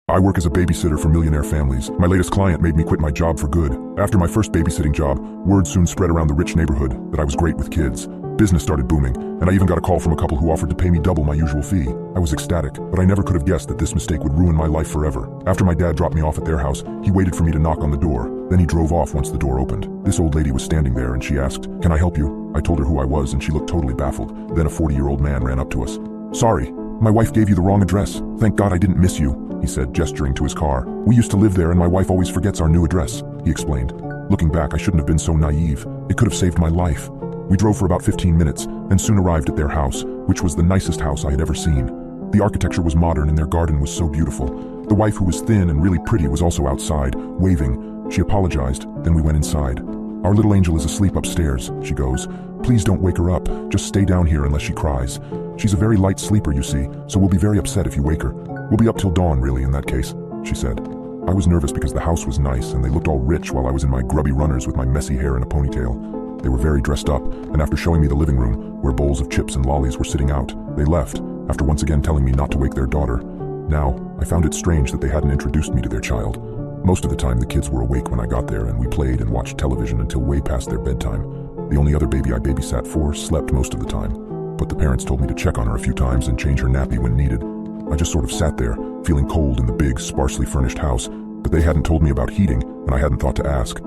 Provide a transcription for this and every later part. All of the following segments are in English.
I work as a babysitter for millionaire families. My latest client made me quit my job for good. After my first babysitting job, word soon spread around the rich neighborhood that I was great with kids. Business started booming, and I even got a call from a couple who offered to pay me double my usual fee. I was ecstatic, but I never could have guessed that this mistake would ruin my life forever. After my dad dropped me off at their house, he waited for me to knock on the door. Then he drove off once the door opened. This old lady was standing there and she asked, "Can I help you?" I told her who I was and she looked totally baffled. Then a 40-year-old man ran up to us. "Sorry, my wife gave you the wrong address. Thank God I didn't miss you," he said, gesturing to his car. "We used to live there and my wife always forgets our new address," he explained. Looking back, I shouldn't have been so naive. It could have saved my life. We drove for about 15 minutes and soon arrived at their house, which was the nicest house I had ever seen. The architecture was modern and their garden was so beautiful. The wife, who was thin and really pretty, was also outside, waving. She apologized, then we went inside. "Our little angel is asleep upstairs," she goes. "Please don't wake her up. Just stay down here unless she cries. She's a very light sleeper, you see, so we'll be very upset if you wake her. We'll be up till dawn, really, in that case," she said. I was nervous because the house was nice and they looked all rich while I was in my grubby runners with my messy hair in a ponytail. They were very dressed up, and after showing me the living room, where bowls of chips and lollies were sitting out, they left, after once again telling me not to wake their daughter. Now, I found it strange that they hadn't introduced me to their child. Most of the time, the kids were awake when I got there, and we played and watched television until way past their bedtime. The only other baby I babysat for slept most of the time, but the parents told me to check on her a few times and change her nappy when needed. I just sort of sat there, feeling cold in the big, sparsely furnished house, but they hadn't told me about heating, and I hadn't thought to ask.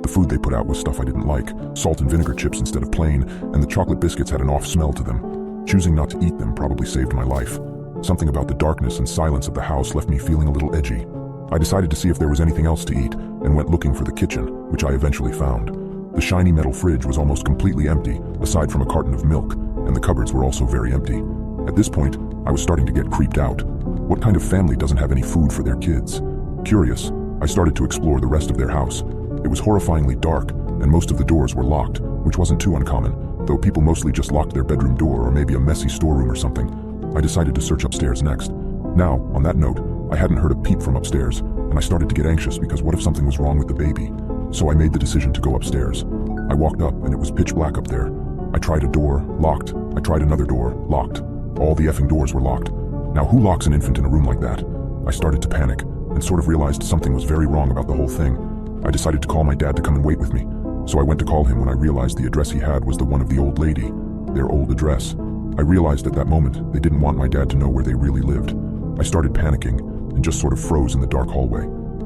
The food they put out was stuff I didn't like, salt and vinegar chips instead of plain, and the chocolate biscuits had an off smell to them. Choosing not to eat them probably saved my life. Something about the darkness and silence of the house left me feeling a little edgy. I decided to see if there was anything else to eat, and went looking for the kitchen, which I eventually found. The shiny metal fridge was almost completely empty, aside from a carton of milk, and the cupboards were also very empty. At this point, I was starting to get creeped out. What kind of family doesn't have any food for their kids? Curious, I started to explore the rest of their house. It was horrifyingly dark, and most of the doors were locked, which wasn't too uncommon, though people mostly just locked their bedroom door or maybe a messy storeroom or something. I decided to search upstairs next. Now, on that note, I hadn't heard a peep from upstairs, and I started to get anxious because what if something was wrong with the baby? So I made the decision to go upstairs. I walked up and it was pitch black up there. I tried a door, locked. I tried another door, locked. All the effing doors were locked. Now who locks an infant in a room like that? I started to panic and sort of realized something was very wrong about the whole thing. I decided to call my dad to come and wait with me. So I went to call him when I realized the address he had was the one of the old lady, their old address. I realized at that moment they didn't want my dad to know where they really lived. I started panicking and just sort of froze in the dark hallway.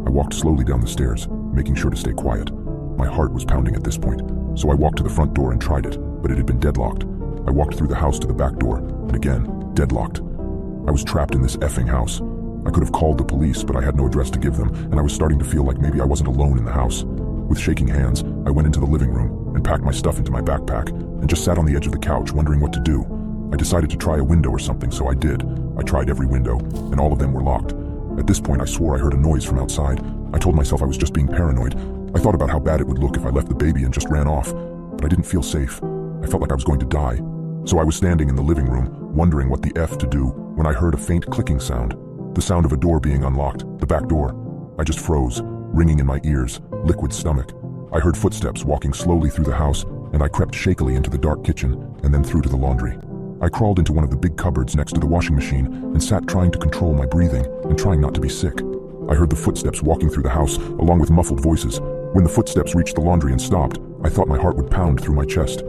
I walked slowly down the stairs, making sure to stay quiet. My heart was pounding at this point, so I walked to the front door and tried it, but it had been deadlocked. I walked through the house to the back door, and again, deadlocked. I was trapped in this effing house. I could have called the police, but I had no address to give them, and I was starting to feel like maybe I wasn't alone in the house. With shaking hands, I went into the living room and packed my stuff into my backpack and just sat on the edge of the couch wondering what to do. I decided to try a window or something, so I did. I tried every window, and all of them were locked. At this point, I swore I heard a noise from outside. I told myself I was just being paranoid. I thought about how bad it would look if I left the baby and just ran off, but I didn't feel safe. I felt like I was going to die. So I was standing in the living room, wondering what the F to do, when I heard a faint clicking sound. The sound of a door being unlocked, the back door. I just froze, ringing in my ears, liquid stomach. I heard footsteps walking slowly through the house, and I crept shakily into the dark kitchen and then through to the laundry. I crawled into one of the big cupboards next to the washing machine and sat trying to control my breathing and trying not to be sick. I heard the footsteps walking through the house, along with muffled voices. When the footsteps reached the laundry and stopped, I thought my heart would pound through my chest.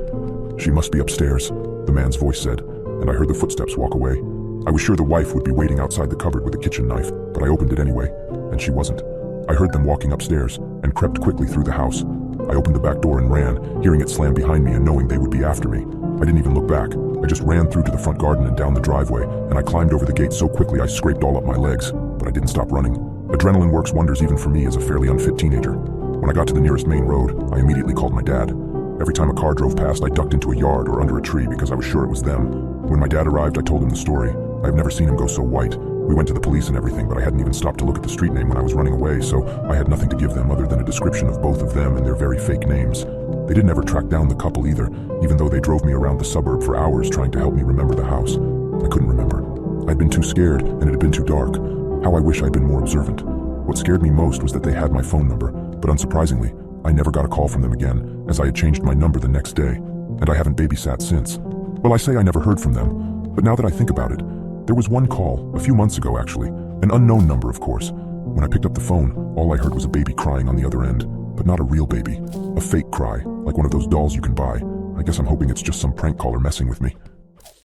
"She must be upstairs," the man's voice said, and I heard the footsteps walk away. I was sure the wife would be waiting outside the cupboard with a kitchen knife, but I opened it anyway, and she wasn't. I heard them walking upstairs and crept quickly through the house. I opened the back door and ran, hearing it slam behind me and knowing they would be after me. I didn't even look back. I just ran through to the front garden and down the driveway, and I climbed over the gate so quickly I scraped all up my legs, but I didn't stop running. Adrenaline works wonders even for me as a fairly unfit teenager. When I got to the nearest main road, I immediately called my dad. Every time a car drove past, I ducked into a yard or under a tree because I was sure it was them. When my dad arrived, I told him the story. I've never seen him go so white. We went to the police and everything, but I hadn't even stopped to look at the street name when I was running away, so I had nothing to give them other than a description of both of them and their very fake names. They didn't ever track down the couple either, even though they drove me around the suburb for hours trying to help me remember the house. I couldn't remember. I'd been too scared, and it had been too dark. How I wish I'd been more observant. What scared me most was that they had my phone number, but unsurprisingly, I never got a call from them again, as I had changed my number the next day, and I haven't babysat since. Well, I say I never heard from them, but now that I think about it, there was one call, a few months ago actually, An unknown number, of course. When I picked up the phone, all I heard was a baby crying on the other end. But not a real baby. A fake cry, like one of those dolls you can buy. I guess I'm hoping it's just some prank caller messing with me.